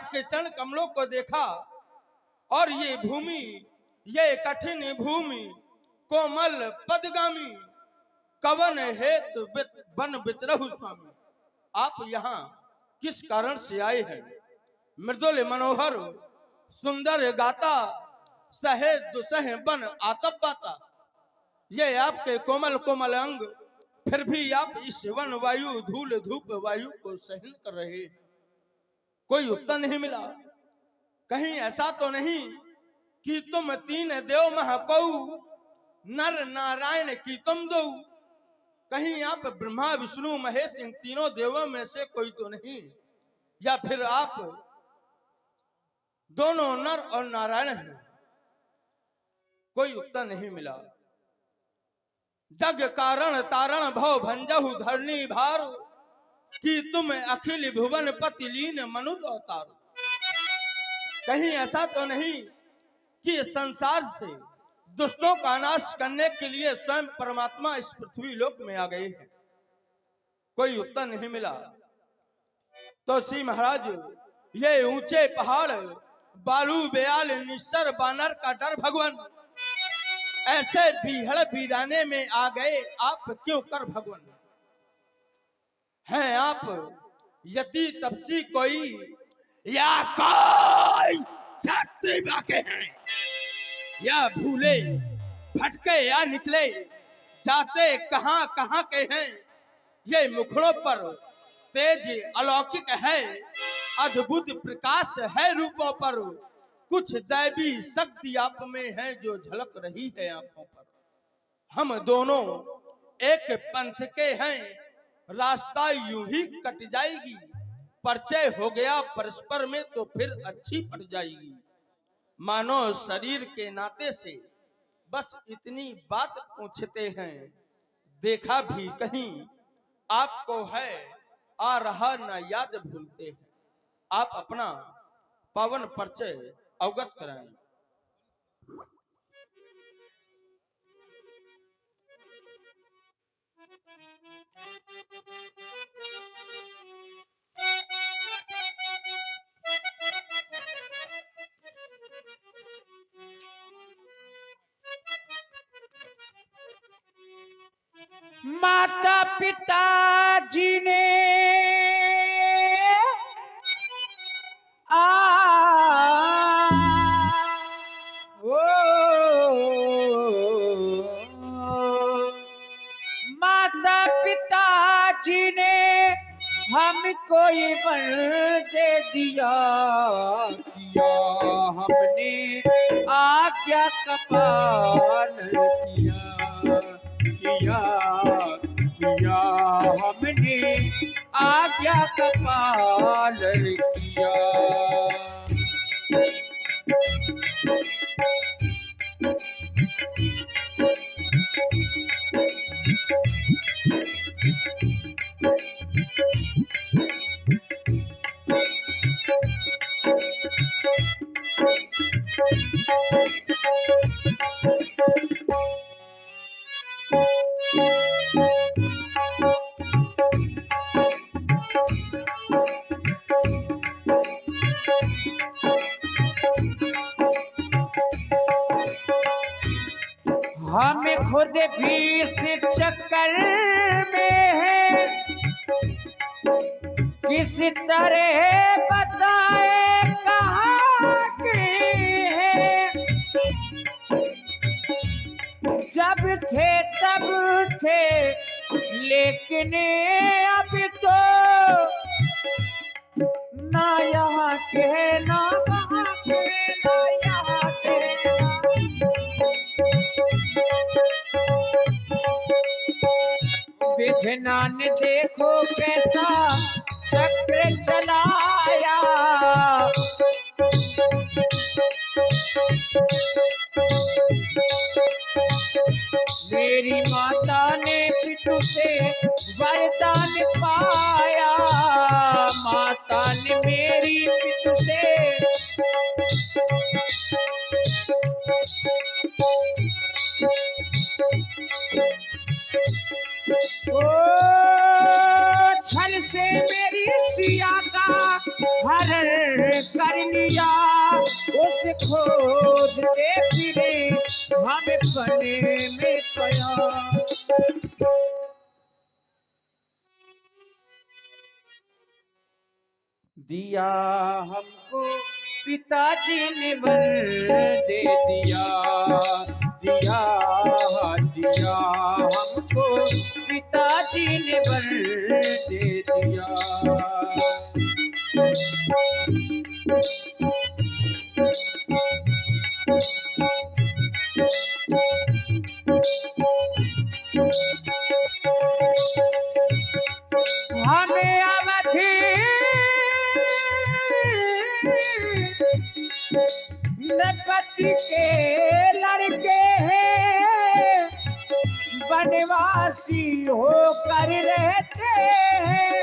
आपके चरण कमलों को देखा और ये भूमि, ये कठिन भूमि, कोमल पदगामी, कवन हेतु बन विचरहु स्वामी। आप यहाँ किस कारण से आए हैं? मृदुल मनोहर सुंदर गाता, सहे दुसह बन आतप पाता। ये आपके कोमल कोमल अंग, फिर भी आप इस वन वायु धूल धूप वायु को सहन कर रहे। कोई उत्तर नहीं मिला। कहीं ऐसा तो नहीं कि तुम तीन देव महकऊ, नर नारायण की तुम दो? कहीं आप ब्रह्मा विष्णु महेश इन तीनों देवों में से कोई तो नहीं? या फिर आप दोनों नर और नारायण हैं? कोई उत्तर नहीं मिला। जग कारण तारण भव भंजहु धरणी भार, कि तुम अखिल भुवन पति लीन मनुज अवतार। कहीं ऐसा तो नहीं कि संसार से दुष्टों का नाश करने के लिए स्वयं परमात्मा इस पृथ्वी लोक में आ गए हैं? कोई उत्तर नहीं मिला। तो श्री महाराज, ये ऊंचे पहाड़, बालू बेयाल निश्चर बानर का डर भगवान, ऐसे बीहड़ बीराने में आ गए आप क्यों कर भगवान? हैं आप यति तपसी कोई, या कोई जाति बाके हैं, या भूले भटके या निकले, जाते कहां कहां के हैं? ये मुखड़ों पर तेज अलौकिक है, अद्भुत प्रकाश है रूपों पर, कुछ दैवी शक्ति आप में है जो झलक रही है आंखों पर। हम दोनों एक पंथ के हैं, रास्ता यूं ही कट जाएगी, परिचय हो गया परस्पर में तो फिर अच्छी पड़ जाएगी। मानो शरीर के नाते से बस इतनी बात पूछते हैं, देखा भी कहीं आपको है, आ रहा न याद भूलते हैं। आप अपना पावन परिचय अवगत कराएं। माता पिता जी ने माता पिता जी ने हमको ये वर दे दिया, किया हमने आज्ञा का पालन किया, किया किया हमने आज्ञा का पालन किया। हम खुद भी इस चक्कर में हैं, किस तरह बताए कहाँ के हैं। जब थे तब थे, लेकिन अब तो ना यहाँ के ना वहाँ के, ना यहाँ के विधना ने देखो कैसा चक्र चलाया, मेरी माता ने पितु से वरदान पाया, माता ने मेरी पितु से छल से मेरी सिया का हरण कर लिया उस खोज के फिरे हमें बने में पया। दिया हमको पिताजी ने वर दे दिया, दिया दिया हमको पिताजी ने वर दे दिया। हमें अवधि नरपति के लड़के हैं, वनवासी होकर रहते हैं।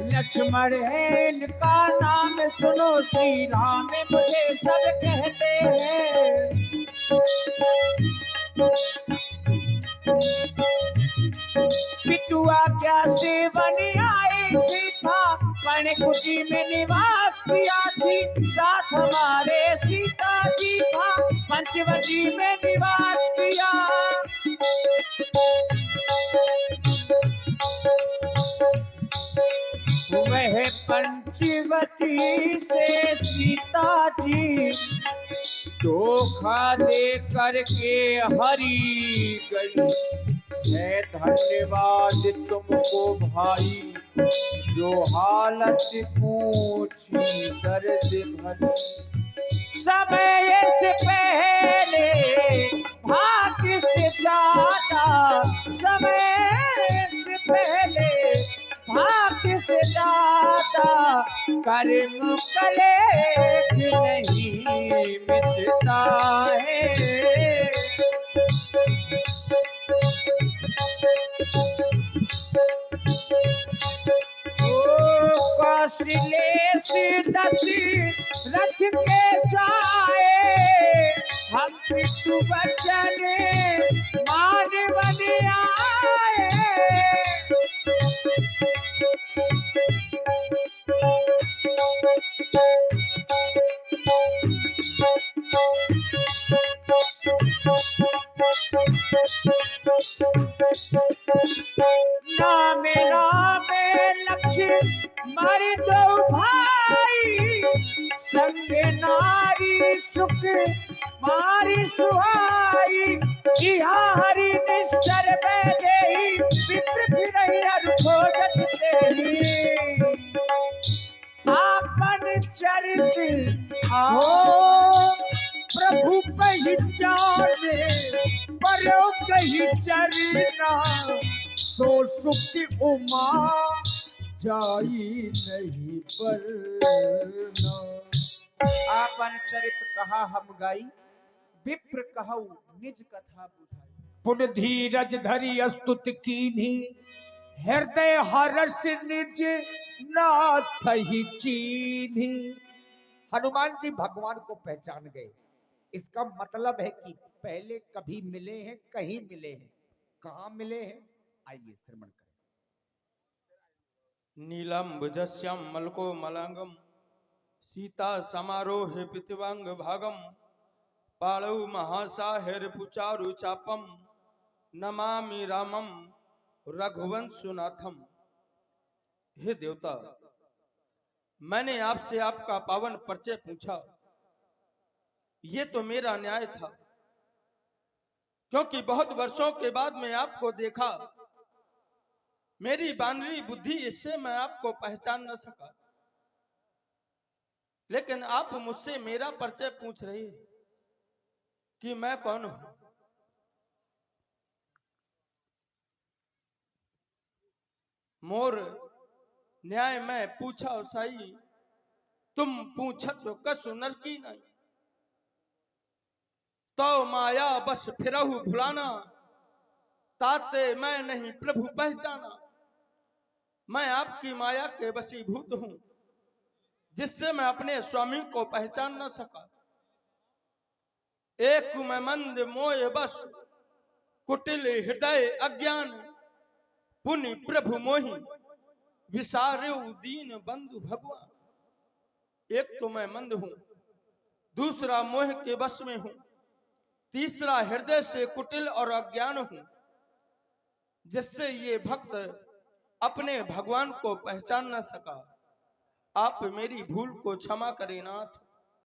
लक्ष्मण है इनका नाम, सुनो श्री राम मुझे सब कहते हैं। पिटुआ क्या सेवन आई थी था, पर्णकुटी में निवास किया थी। साथ हमारे सीता जी था, पंचवटी में निवास किया। वह पंचवटी से सीता जी धोखा दे करके हरी गई है। धन्यवाद तुमको भाई जो हालत पूछी दर्द भरी। समय से पहले भाग्य से ज्यादा, समय से पहले भाग्य से ज्यादा कर्म कलेख नहीं मिटता है। कौशलेश दशरथ के जाए, हम पितु बचन मान बन आए। नामे नामे लक्ष्य मारी दो भाई, संगे नारी सुख मारी सुहाई। यहाँ हरि निश्चर देही, विप्र फिरहि खोजत तेही। आपन चरित हो प्रभु पहचाने, परो कही चरना, सो सुख उमा जाई नहीं परना। आपन चरित कहा हम गाई, विप्र कहऊ निज कथा बुझाई। पुन धीरज धरि स्तुति कीन्ही, हृदय हर्ष निज नाथ ही चीन्ही। हनुमान जी भगवान को पहचान गए। इसका मतलब है कि पहले कभी मिले हैं, कहीं मिले हैं, कहाँ मिले हैं, आइए श्रवण करें। नीलम्बुजस्यं मलको मलंगम, सीता समारोहे पितवांग भागम। पालौ महासाहिर्पुचारु चापम, नमामि रामम रघुवंशनाथम। हे देवता, मैंने आपसे आपका पावन परिचय पूछा, ये तो मेरा न्याय था, क्योंकि बहुत वर्षों के बाद मैं आपको देखा। मेरी बानरी बुद्धि इससे मैं आपको पहचान न सका, लेकिन आप मुझसे मेरा परिचय पूछ रही है कि मैं कौन हूं। मोर न्याय मैं पूछा साई, तुम पूछत कसु नर की नहीं। तो माया बस फिरहु भुलाना, ताते मैं नहीं प्रभु पहचाना। मैं आपकी माया के वशीभूत हूं, जिससे मैं अपने स्वामी को पहचान न सका। एक मैं मंद मोय बस, कुटिल हृदय अज्ञान। पुनि प्रभु मोहि, विसार्यु दीन बंधु भगवान। एक तो मैं मंद हूं, दूसरा मोह के वश में हूं, तीसरा हृदय से कुटिल और अज्ञान हूं, जिससे ये भक्त अपने भगवान को पहचान न सका। आप मेरी भूल को क्षमा करें नाथ।